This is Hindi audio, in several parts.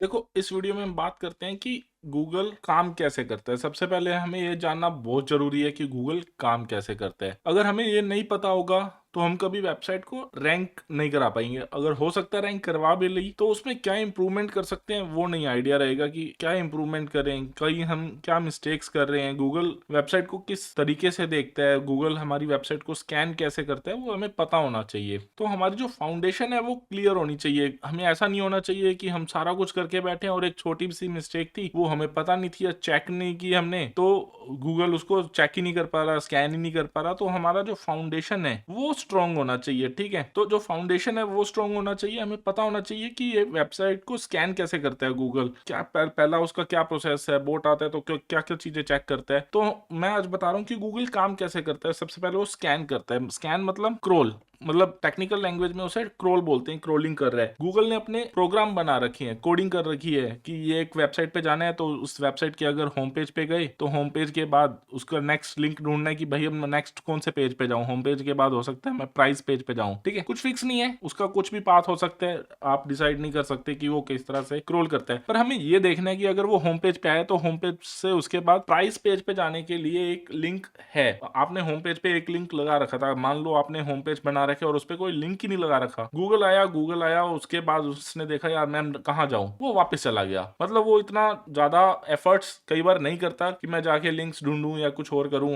देखो, इस वीडियो में हम बात करते हैं कि गूगल काम कैसे करता है। सबसे पहले हमें ये जानना बहुत ज़रूरी है कि गूगल काम कैसे करता है। अगर हमें ये नहीं पता होगा, तो हम कभी वेबसाइट को रैंक नहीं करा पाएँगे। अगर हो सकता है रैंक करवा भी ली, तो उसमें क्या इम्प्रूवमेंट कर सकते हैं, वो नहीं आइडिया रहेगा कि क्या इम्प्रूवमेंट करें, कहीं हम क्या मिस्टेक्स कर रहे हैं, गूगल वेबसाइट को किस तरीके से देखता है, गूगल हमारी वेबसाइट को स्कैन कैसे करता है, वो हमें पता होना चाहिए। तो हमारी जो फाउंडेशन है, वो क्लियर होनी चाहिए। हमें ऐसा नहीं होना चाहिए कि हम सारा कुछ करके बैठे हैं और एक छोटी-सी मिस्टेक थी, वो हमें पता नहीं थी या चेक नहीं की हमने, तो गूगल उसको चेक ही नहीं कर पा रहा, स्कैन ही नहीं कर पा रहा। तो हमारा जो फाउंडेशन है, वो स्ट्रांग होना चाहिए, ठीक है? तो जो फाउंडेशन है, वो स्ट्रांग होना चाहिए। हमें पता होना चाहिए कि ये वेबसाइट को स्कैन कैसे करता है गूगल, क्या पहला उसका क्या प्रोसेस है, बोट आता है तो क्या-क्या चीज़ें चेक करता है। तो मैं आज बता रहा हूँ कि गूगल काम कैसे करता है। सबसे पहले वो स्कैन करता है। स्कैन मतलब स्क्रॉल, मतलब टेक्निकल लैंग्वेज में उसे क्रोल बोलते हैं, क्रोलिंग कर रहा है। गूगल ने अपने प्रोग्राम बना रखे हैं, कोडिंग कर रखी है कि ये एक वेबसाइट पे जाना है, तो उस वेबसाइट के अगर होम पेज पे गए, तो होम पेज के बाद उसका नेक्स्ट लिंक ढूंढना है कि भाई अब मैं नेक्स्ट कौन से पेज पे जाऊं। होम पेज के बाद हो सकता है मैं प्राइस पेज पे जाऊं, ठीक है? कुछ फिक्स नहीं है, उसका कुछ भी पाथ हो सकता है, आप डिसाइड नहीं कर सकते कि वो किस तरह से क्रोल करता है। पर हमें ये देखना है कि अगर वो होम पेज पे आए, तो होम पेज से उसके बाद प्राइस पेज पे जाने के लिए एक लिंक है। आपने होम पेज पे एक लिंक लगा रखा था, मान लो आपने होम पेज बना रखे और उस पे कोई लिंक ही नहीं लगा रखा। गूगल आया, उसके बाद उसने देखा यार मैं कहाँ जाऊं, वो वापस चला गया। मतलब वो इतना ज्यादा एफर्ट्स कई बार नहीं करता कि मैं जाके लिंक्स ढूंढूं या कुछ और करूं।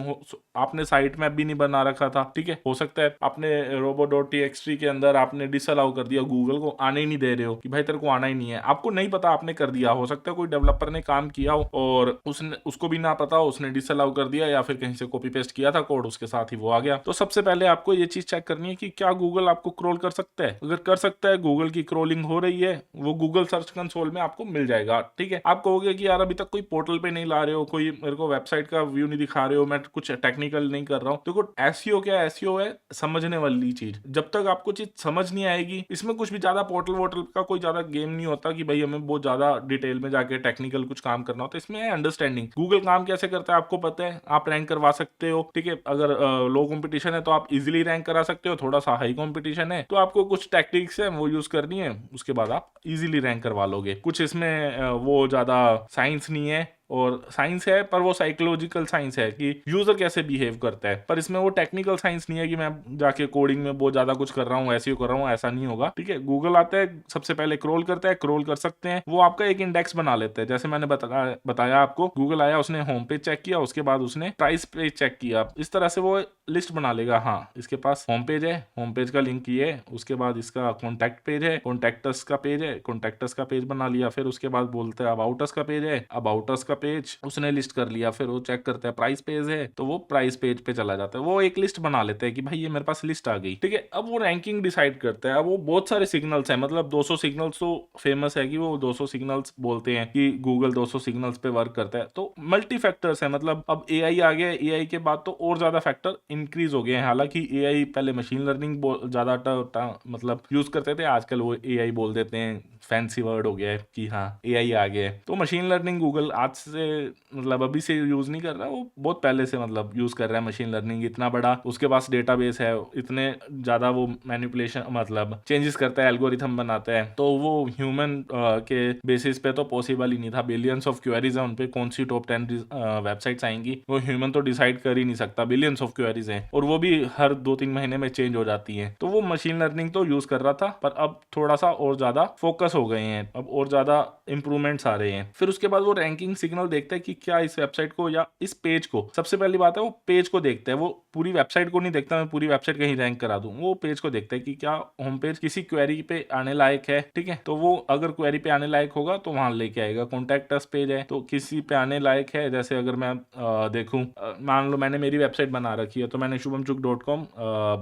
आपने साइट मैप भी नहीं बना रखा था, ठीक है? हो सकता है आपने robo.txt के अंदर आपने डिसअलाउ कर दिया, गूगल को आने ही नहीं दे रहे हो कि भाई तेरे को आना ही नहीं है, आपको नहीं पता, आपने कर दिया। हो सकता है कोई डेवलपर ने काम किया हो और उसने उसको भी ना पता हो, उसने डिसअलाउ कर दिया या फिर कहीं से कॉपी पेस्ट किया था कोड, उसके साथ ही वो आ गया। तो सबसे पहले आपको ये चीज चेक करनी है कि क्या गूगल आपको क्रोल कर सकता है। अगर कर सकता है, गूगल की क्रोलिंग हो रही है, वो गूगल सर्च कंसोल में आपको मिल जाएगा, ठीक है? आप कहोगे कि यार अभी तक कोई पोर्टल पे नहीं ला रहे हो, कोई मेरे को वेबसाइट का व्यू नहीं दिखा रहे हो, मैं कुछ टेक्निकल नहीं कर रहा हूँ। देखो, एसईओ क्या है? एसईओ है समझने वाली चीज। जब तक आपको चीज समझ नहीं आएगी, इसमें कुछ भी ज्यादा पोर्टल वोर्टल का कोई ज्यादा गेम नहीं होता कि भाई हमें बहुत ज्यादा डिटेल में जाके टेक्निकल कुछ काम करना होता है। इसमें है अंडरस्टैंडिंग। गूगल काम कैसे करता है आपको पता है, आप रैंक करवा सकते हो, ठीक है? अगर लो कंपटीशन है तो आप इजीली रैंक करा सकते हो, थोड़ा सा हाई कंपटीशन है तो आपको कुछ टैक्टिक्स है वो यूज करनी है, उसके बाद आप इजीली रैंक करवा लोगे। कुछ इसमें वो ज्यादा साइंस नहीं है, और साइंस है पर वो साइकोलॉजिकल साइंस है कि यूजर कैसे बिहेव करता है। पर इसमें वो टेक्निकल साइंस नहीं है कि मैं जाके कोडिंग में बहुत ज्यादा कुछ कर रहा हूँ, ऐसे कर रहा हूँ, ऐसा नहीं होगा, ठीक है? गूगल आता है, सबसे पहले क्रोल करता है, क्रोल कर सकते हैं, वो आपका एक इंडेक्स बना लेते हैं। जैसे मैंने बताया आपको, गूगल आया, उसने होम पेज चेक किया, उसके बाद उसने प्राइस पेज चेक किया, इस तरह से वो लिस्ट बना लेगा। हाँ, इसके पास होम पेज है, होम पेज का लिंक ये है, उसके बाद इसका कॉन्टैक्ट पेज है, कॉन्टैक्टस का पेज है, कॉन्टैक्टस का पेज बना लिया, फिर उसके बाद बोलते हैं अबाउट अस का पेज है, अबाउट अस का पेज उसने लिस्ट कर लिया, फिर वो चेक करता है प्राइस पेज है, तो वो प्राइस पेज पे चला जाता है। वो एक लिस्ट बना लेते हैं कि भाई ये मेरे पास लिस्ट आ गई, ठीक है? अब वो रैंकिंग डिसाइड करता है। अब वो बहुत सारे सिग्नल्स हैं, मतलब 200 सिग्नल्स तो फेमस है कि वो 200 सिग्नल्स बोलते हैं कि गूगल 200 सिग्नल्स पे वर्क करता है। तो मल्टी फैक्टर्स है, मतलब अब एआई आ गया, एआई के बाद तो और ज्यादा फैक्टर इंक्रीज हो गए हैं। हालांकि एआई पहले मशीन लर्निंग ज्यादा मतलब यूज करते थे, आजकल वो एआई बोल देते हैं, फैंसी वर्ड हो गया है कि हाँ एआई आ गया है। तो मशीन लर्निंग गूगल आज से मतलब अभी से यूज नहीं कर रहा, वो बहुत पहले से मतलब यूज कर रहा है मशीन लर्निंग। इतना बड़ा उसके पास डेटाबेस है, इतने ज्यादा वो मैनिपुलेशन मतलब चेंजेस करता है, एल्गोरिथम बनाता है, तो वो ह्यूमन के बेसिस पे तो पॉसिबल ही नहीं था। बिलियंस ऑफ क्वेरीज है, उनपे कौन सी टॉप 10 वेबसाइट्स आएंगी, वो ह्यूमन तो डिसाइड कर ही नहीं सकता। बिलियंस ऑफ क्वेरीज हैं और वो भी हर 2-3 महीने में चेंज हो जाती है। तो वो मशीन लर्निंग तो यूज कर रहा था, पर अब थोड़ा सा और ज्यादा फोकस हो गए हैं, अब और ज्यादा इंप्रूवमेंट्स आ रहे हैं। फिर उसके बाद वो रैंकिंग सिग्नल देखता है कि क्या इस वेबसाइट को या इस पेज को, सबसे पहली बात है वो पेज को देखता है, वो पूरी वेबसाइट को नहीं देखता मैं पूरी वेबसाइट कहीं रैंक करा दूं। वो पेज को देखता है कि क्या होम पेज किसी क्वेरी पे आने लायक है, ठीक है? तो वो अगर क्वेरी पे आने लायक होगा तो वहां लेके आएगा। कॉन्टैक्ट अस पेज है तो किसी पे आने लायक है, जैसे अगर मैं देखूं, मान लो मैंने मेरी वेबसाइट बना रखी है, तो मैंने शुभमचुक.com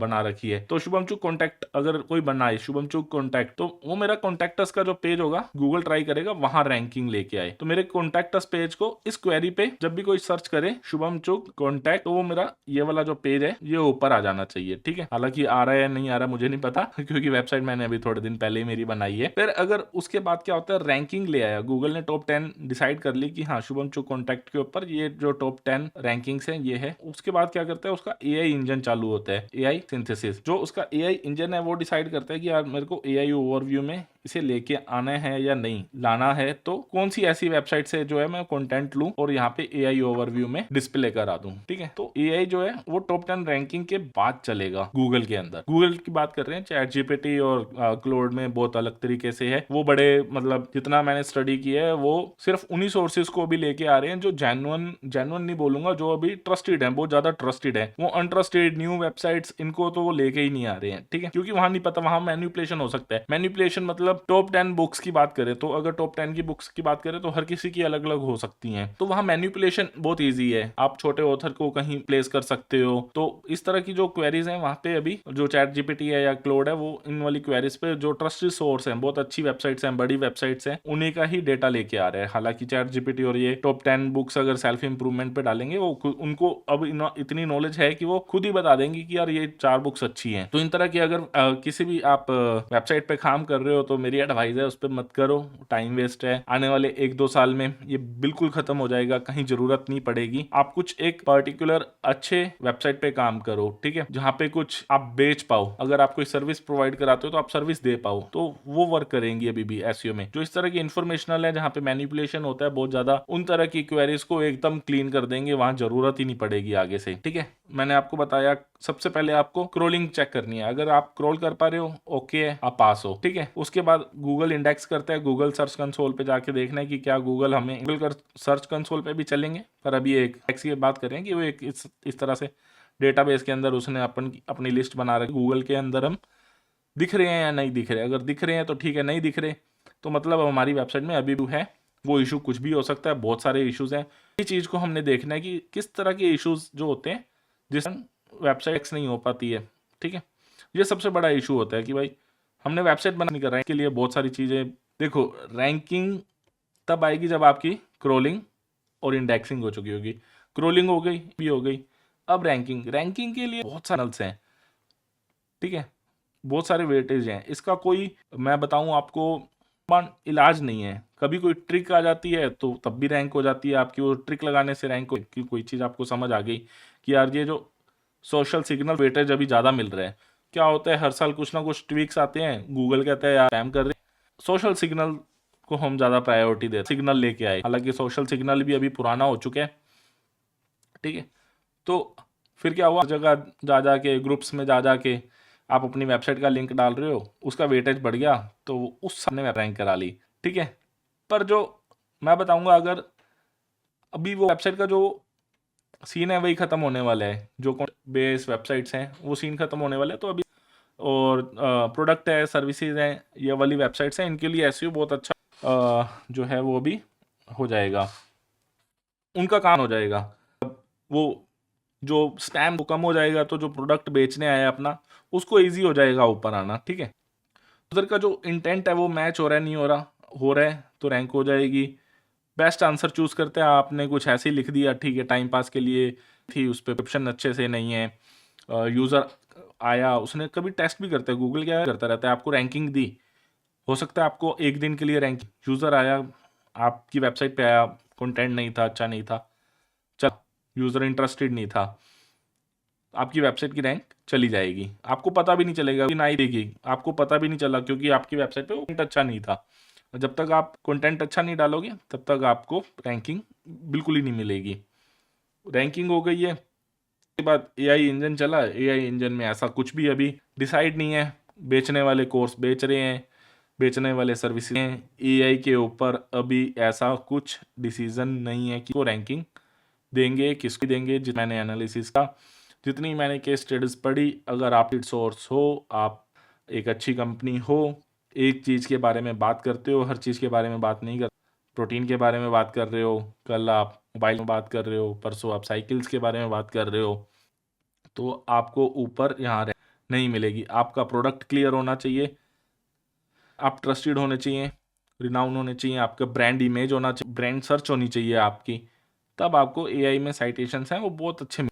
बना रखी है, तो शुभमचुक कॉन्टैक्ट अगर कोई बनाए, शुभमचुक कॉन्टैक्ट, तो वो मेरा कॉन्टैक्टस का जो पेज होगा गूगल ट्राई करेगा वहां रैंकिंग लेके आए। तो मेरे कॉन्टैक्टस पेज को इस क्वेरी पे जब भी कोई सर्च करे शुभमचुक कॉन्टैक्ट, तो वो मेरा ये वाला जो पेज है ये ऊपर आ जाना चाहिए, ठीक है? हालांकि आ रहा है नहीं आ रहा मुझे नहीं पता क्योंकि वेबसाइट मैंने अभी थोड़े दिन पहले ही मेरी बनाई है। फिर अगर उसके बाद क्या होता है, रैंकिंग ले आया, गूगल ने टॉप 10 डिसाइड कर ली कि हाँ शुभमचुक कॉन्टैक्ट के ऊपर ये जो टॉप 10 रैंकिंग्स है ये है। उसके बाद क्या करता है, उसका एआई इंजन चालू होता है, एआई सिंथेसिस। जो उसका एआई इंजन है वो डिसाइड करता है कि यार मेरे को एआई ओवरव्यू में इसे लेके लेके आना है या नहीं लाना है, तो कौन सी ऐसी वेबसाइट से जो है मैं कंटेंट लूं और यहाँ पे एआई ओवरव्यू में डिस्प्ले करा दूं। ठीक है, तो एआई जो है वो टॉप 10 रैंकिंग के बाद चलेगा गूगल के अंदर। गूगल की बात कर रहे हैं, चैट जीपीटी और क्लोड में बहुत अलग तरीके से है। वो बड़े मतलब जितना मैंने स्टडी किया है वो सिर्फ उन्हीं सोर्सेज को भी लेके आ रहे हैं जो जेन्युइन नहीं बोलूंगा, जो अभी ट्रस्टेड है, बहुत ज्यादा ट्रस्टेड है। वो अनट्रस्टेड न्यू वेबसाइट्स इनको तो वो लेके ही नहीं आ रहे हैं। ठीक है, क्योंकि वहां नहीं पता, वहां मैनिपुलेशन हो सकता है। मैनिपुलेशन मतलब टॉप 10 बुक्स की बात करें तो, अगर टॉप 10 की बुक्स की बात करें तो हर किसी की अलग अलग हो सकती हैं, तो वहां मैनिपुलेशन बहुत ईजी है। आप छोटे ऑथर को कहीं प्लेस कर सकते हो। तो इस तरह की जो क्वेरीज हैं वहां पे अभी जो चैट जीपीटी है या क्लोड है, वो इन वाली क्वेरीज पे जो ट्रस्टेड सोर्स है, बहुत अच्छी वेबसाइट्स हैं, बड़ी वेबसाइट्स हैं, उन्हीं का ही डेटा लेके आ रहा है। हालांकि चैट जीपीटी और ये टॉप 10 बुक्स अगर सेल्फ इंप्रूवमेंट पे डालेंगे, वो उनको अब इतनी नॉलेज है कि वो खुद ही बता देंगे कि यार ये 4 बुक्स अच्छी हैं। तो इन तरह की अगर किसी भी आप वेबसाइट पे काम कर रहे हो तो मेरी एडवाइस है उस पर मत करो, टाइम वेस्ट है। आने वाले 1-2 साल में ये बिल्कुल खत्म हो जाएगा, कहीं जरूरत नहीं पड़ेगी। आप कुछ एक पर्टिकुलर अच्छे वेबसाइट पे काम करो, ठीक है, जहाँ पे कुछ आप बेच पाओ। अगर आप कोई सर्विस प्रोवाइड कराते हो तो आप सर्विस दे पाओ, तो वो वर्क करेंगी अभी भी एसईओ में। जो इस तरह की इंफॉर्मेशनल है, जहाँ पे मैनिपुलेशन होता है बहुत ज्यादा, उन तरह की क्वेरीज को एकदम क्लीन कर देंगे, वहां जरूरत ही नहीं पड़ेगी आगे से। ठीक है, मैंने आपको बताया सबसे पहले आपको क्रोलिंग चेक करनी है। अगर आप क्रोल कर पा रहे हो, ओके है, आप पास हो। ठीक है, उसके बाद गूगल इंडेक्स करता है, गूगल सर्च कंसोल पे जाके देखना है कि क्या गूगल हमें गूगल सर्च कंसोल पे भी चलेंगे, पर अभी एक इंडेक्स की बात करें कि वो एक इस तरह से डेटाबेस के अंदर उसने अपनी लिस्ट बना रखी। गूगल के अंदर हम दिख रहे हैं या नहीं दिख रहे, अगर दिख रहे हैं तो ठीक है, नहीं दिख रहे तो मतलब हमारी वेबसाइट में अभी भी है वो इशू। कुछ भी हो सकता है, बहुत सारे इश्यूज हैं। इस चीज को हमने देखना है कि किस तरह के इश्यूज जो होते हैं जिस वेबसाइट्स नहीं हो पाती है। ठीक है, ये सबसे बड़ा इशू होता है कि भाई हमने वेबसाइट बना नहीं कर रहे हैं, के लिए बहुत सारी चीजें। देखो, रैंकिंग तब आएगी जब आपकी क्रोलिंग और इंडेक्सिंग हो चुकी होगी। क्रोलिंग हो गई भी हो गई, अब रैंकिंग के लिए बहुत सारे नल्स हैं। ठीक है, बहुत सारे वेटेज हैं, इसका कोई मैं बताऊं आपको इलाज नहीं है। कभी कोई ट्रिक आ जाती है तो तब भी रैंक हो जाती है आपकी, वो ट्रिक लगाने से रैंक हो कि कोई चीज़ आपको समझ आ गई कि यार ये जो सोशल सिग्नल वेटेज अभी ज़्यादा मिल रहा है। क्या होता है, हर साल कुछ ना कुछ ट्वीक्स आते हैं, गूगल कहता है यार स्पैम कर रहे हैं, सोशल सिग्नल को हम ज़्यादा प्रायोरिटी देते, सिग्नल लेके आए। हालांकि सोशल सिग्नल भी अभी पुराना हो चुका है। ठीक है, तो फिर क्या हुआ, जगह जा जाके ग्रुप्स में जा जाके आप अपनी वेबसाइट का लिंक डाल रहे हो, उसका वेटेज बढ़ गया तो उस सामने में रैंक करा ली। ठीक है, पर जो मैं बताऊंगा, अगर अभी वो वेबसाइट का जो सीन है वही खत्म होने वाला है, जो बेस वेबसाइट्स हैं वो सीन खत्म होने वाला है। तो अभी और प्रोडक्ट है, सर्विसेज हैं, ये वाली वेबसाइट्स हैं, इनके लिए एसईओ बहुत अच्छा जो है वो भी हो जाएगा, उनका काम हो जाएगा। वो जो स्पैम तो कम हो जाएगा, तो जो प्रोडक्ट बेचने आया अपना उसको इजी हो जाएगा ऊपर आना। ठीक है, उधर का जो इंटेंट है वो मैच हो रहा है नहीं हो रहा है तो रैंक हो जाएगी। बेस्ट आंसर चूज करते हैं, आपने कुछ ऐसे ही लिख दिया, ठीक है, टाइम पास के लिए थी, उस पर ऑप्शन अच्छे से नहीं है, यूजर आया, उसने कभी टेस्ट भी करते हैं, गूगल क्या करता रहता है, आपको रैंकिंग दी, हो सकता है आपको एक दिन के लिए रैंकिंग, यूजर आया आपकी वेबसाइट पे आया, कंटेंट नहीं था, अच्छा नहीं था, चल यूजर इंटरेस्टेड नहीं था, आपकी वेबसाइट की रैंक चली जाएगी, आपको पता भी नहीं चलेगा कि नहीं देगी, आपको पता भी नहीं चला क्योंकि आपकी वेबसाइट पे कंटेंट अच्छा नहीं था। जब तक आप कंटेंट अच्छा नहीं डालोगे तब तक आपको रैंकिंग बिल्कुल ही नहीं मिलेगी। रैंकिंग हो गई है, उसके बाद एआई इंजन चला, एआई इंजन में ऐसा कुछ भी अभी डिसाइड नहीं है। बेचने वाले कोर्स बेच रहे हैं, बेचने वाले सर्विसेज हैं, एआई के ऊपर अभी ऐसा कुछ डिसीजन नहीं है कि वो रैंकिंग देंगे, किसको देंगे। मैंने एनालिसिस का जितनी मैंने केस स्टडीज पढ़ी, अगर आप सोर्स हो, आप एक अच्छी कंपनी हो, एक चीज़ के बारे में बात करते हो, हर चीज़ के बारे में बात नहीं कर, प्रोटीन के बारे में बात कर रहे हो, कल आप मोबाइल में बात कर रहे हो, परसों आप साइकिल्स के बारे में बात कर रहे हो, तो आपको ऊपर यहाँ नहीं मिलेगी। आपका प्रोडक्ट क्लियर होना चाहिए, आप ट्रस्टेड होने चाहिए, रिनाउन होने चाहिए, आपका ब्रांड इमेज होना चाहिए, ब्रांड सर्च होनी चाहिए आपकी, तब आपको एआई में साइटेशंस हैं वो बहुत अच्छे